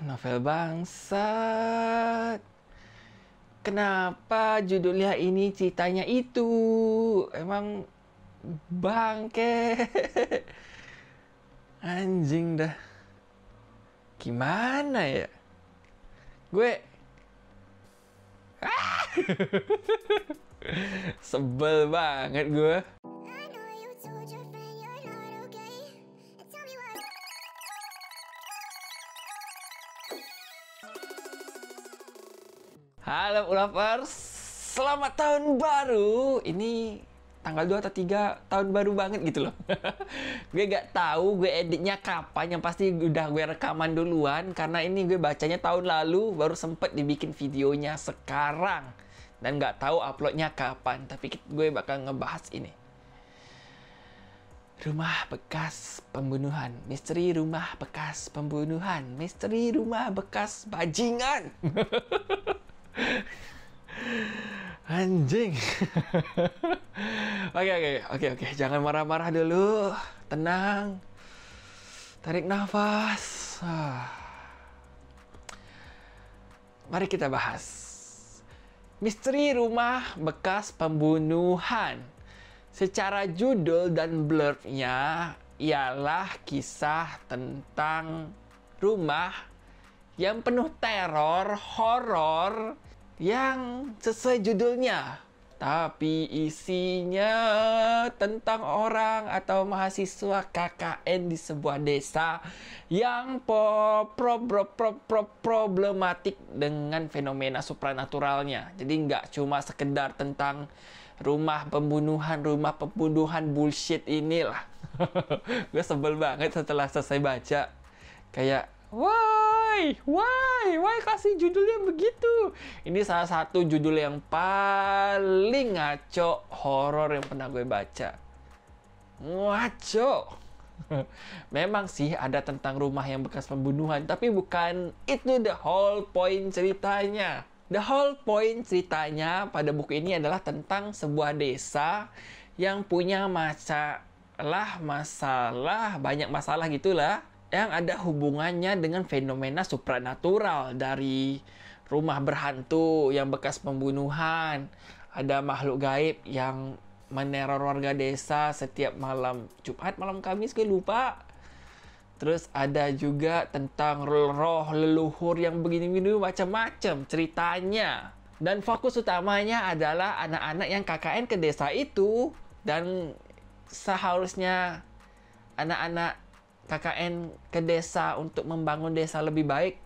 Novel bangsat. Kenapa judulnya ini ceritanya itu? Emang bangke. Anjing dah. Gimana ya? Gue sebel banget gue. Halo lovers, selamat tahun baru. Ini tanggal 2 atau 3 tahun baru banget gitu loh. Gue gak tahu gue editnya kapan, yang pasti udah gue rekaman duluan. Karena ini gue bacanya tahun lalu, baru sempet dibikin videonya sekarang. Dan gak tahu uploadnya kapan, tapi gue bakal ngebahas ini. Rumah bekas pembunuhan, misteri rumah bekas pembunuhan, misteri rumah bekas bajingan. Anjing. Oke. Jangan marah-marah dulu. Tenang. Tarik nafas. Mari kita bahas misteri rumah bekas pembunuhan. Secara judul dan blurbnya ialah kisah tentang rumah yang penuh teror, horor, yang sesuai judulnya. Tapi isinya tentang orang atau mahasiswa KKN di sebuah desa yang problematik dengan fenomena supranaturalnya. Jadi nggak cuma sekedar tentang rumah pembunuhan bullshit inilah. Gue sebel banget setelah selesai baca. Kayak, Why kasih judulnya begitu? Ini salah satu judul yang paling ngaco horor yang pernah gue baca. Ngaco. Memang sih ada tentang rumah yang bekas pembunuhan, tapi bukan itu the whole point ceritanya. The whole point ceritanya pada buku ini adalah tentang sebuah desa yang punya banyak masalah gitulah, yang ada hubungannya dengan fenomena supranatural, dari rumah berhantu yang bekas pembunuhan, ada makhluk gaib yang meneror warga desa setiap malam Jumat, malam Kamis, gue lupa. Terus ada juga tentang roh leluhur yang begini-begini, macam-macam ceritanya. Dan fokus utamanya adalah anak-anak yang KKN ke desa itu. Dan seharusnya anak-anak KKN ke desa untuk membangun desa lebih baik.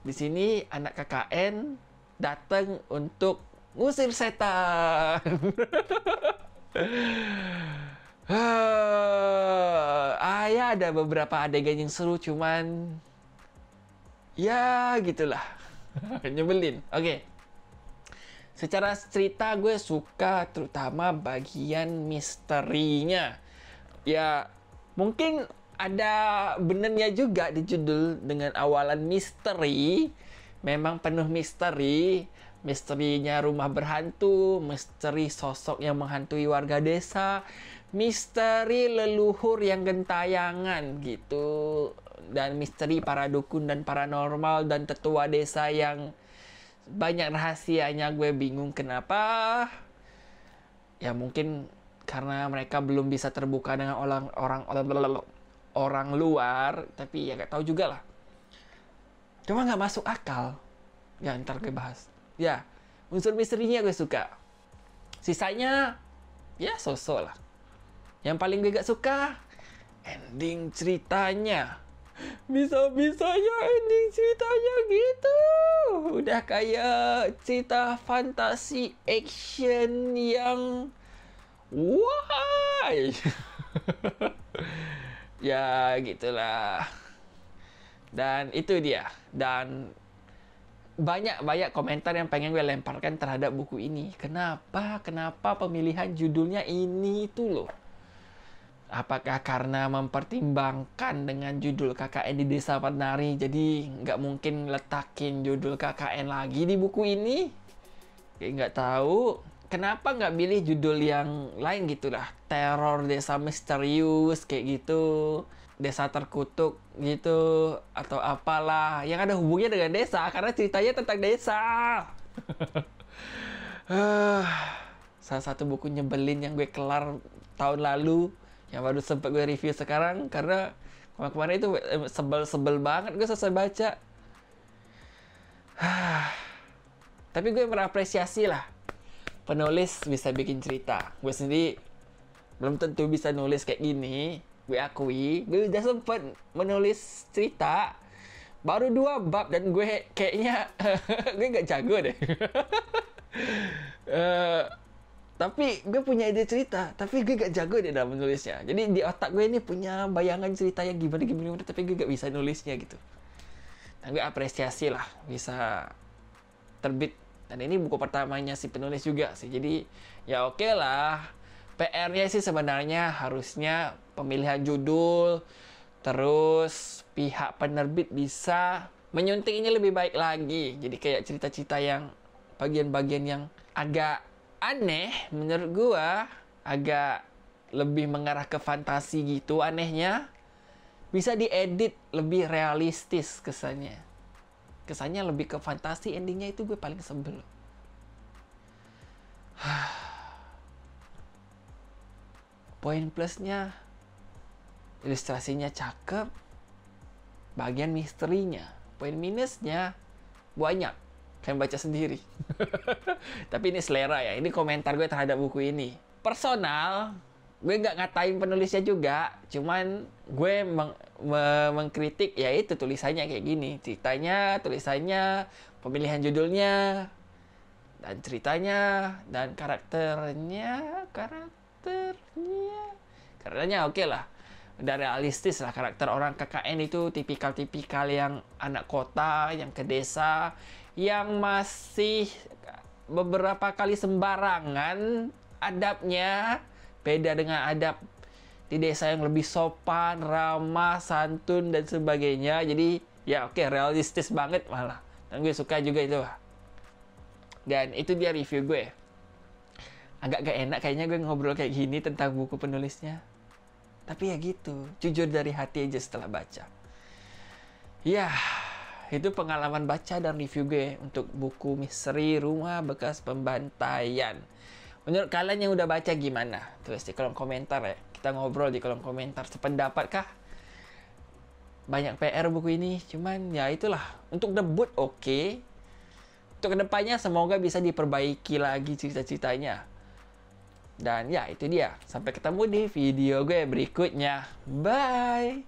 Di sini anak KKN datang untuk ngusir setan. Ya ada beberapa adegan yang seru, cuman ya gitulah. Nyebelin. Oke. Secara cerita gue suka terutama bagian misterinya. Ya mungkin ada benernya juga di judul dengan awalan misteri. Memang penuh misteri. Misterinya rumah berhantu, misteri sosok yang menghantui warga desa, misteri leluhur yang gentayangan gitu, dan misteri para dukun dan paranormal dan tetua desa yang banyak rahasianya. Gue bingung kenapa. Ya mungkin karena mereka belum bisa terbuka dengan orang luar, tapi ya gak tahu juga lah. Cuma gak masuk akal. Ya ntar gue bahas. Ya, unsur misterinya gue suka. Sisanya ya so-so lah. Yang paling gue gak suka ending ceritanya. Bisa-bisanya ending ceritanya gitu. Udah kayak cerita fantasi action yang why. Ya gitulah. Dan itu dia. Dan banyak komentar yang pengen gue lemparkan terhadap buku ini. Kenapa pemilihan judulnya ini itu loh? Apakah karena mempertimbangkan dengan judul KKN di Desa Penari, jadi nggak mungkin letakin judul KKN lagi di buku ini? Kayak nggak tahu. Kenapa nggak pilih judul yang lain gitu lah? Teror desa misterius kayak gitu. desa terkutuk gitu atau apalah yang ada hubungannya dengan desa karena ceritanya tentang desa. Salah satu buku nyebelin yang gue kelar tahun lalu yang baru sempat gue review sekarang karena kemarin itu sebel banget gue selesai baca. Tapi gue berapresiasi lah penulis bisa bikin cerita. Gue sendiri belum tentu bisa nulis kayak gini. Gue akui, gue udah sempet menulis cerita baru 2 bab dan gue kayaknya gue gak jago deh. Tapi gue punya ide cerita, tapi gue gak jago deh dalam menulisnya. Jadi di otak gue ini punya bayangan cerita yang gimana, tapi gue gak bisa nulisnya gitu. Dan gue apresiasi lah bisa terbit. Dan ini buku pertamanya si penulis juga sih. Jadi ya oke lah. PR-nya sih sebenarnya harusnya pemilihan judul, terus pihak penerbit bisa menyunting ini lebih baik lagi. Jadi kayak cerita-cerita yang bagian-bagian yang agak aneh menurut gua, agak lebih mengarah ke fantasi gitu anehnya, bisa diedit lebih realistis kesannya. Kesannya lebih ke fantasi, endingnya itu gue paling sebel. Poin plusnya, ilustrasinya cakep, bagian misterinya. Poin minusnya, banyak. Kalian baca sendiri. Tapi ini selera ya, ini komentar gue terhadap buku ini. Personal, gue nggak ngatain penulisnya juga, cuman gue mengkritik ya itu tulisannya kayak gini. Ceritanya, tulisannya, pemilihan judulnya, dan ceritanya, dan karakternya oke lah. Udah realistis lah karakter orang KKN itu tipikal-tipikal yang anak kota, yang ke desa, yang masih beberapa kali sembarangan adabnya, beda dengan adab di desa yang lebih sopan, ramah, santun dan sebagainya. Jadi ya oke, realistis banget malah. Dan gue suka juga itu. Dan itu dia review gue. Agak gak enak kayaknya gue ngobrol kayak gini tentang buku penulisnya. Tapi ya gitu, jujur dari hati aja setelah baca. Ya, itu pengalaman baca dan review gue untuk buku misteri Rumah Bekas Pembantaian. Menurut kalian yang udah baca gimana? Tulis di kolom komentar ya. Kita ngobrol di kolom komentar. Sependapat kah? Banyak PR buku ini. Cuman ya itulah. Untuk debut oke. Untuk kedepannya semoga bisa diperbaiki lagi cerita-ceritanya. Dan ya itu dia. Sampai ketemu di video gue berikutnya. Bye!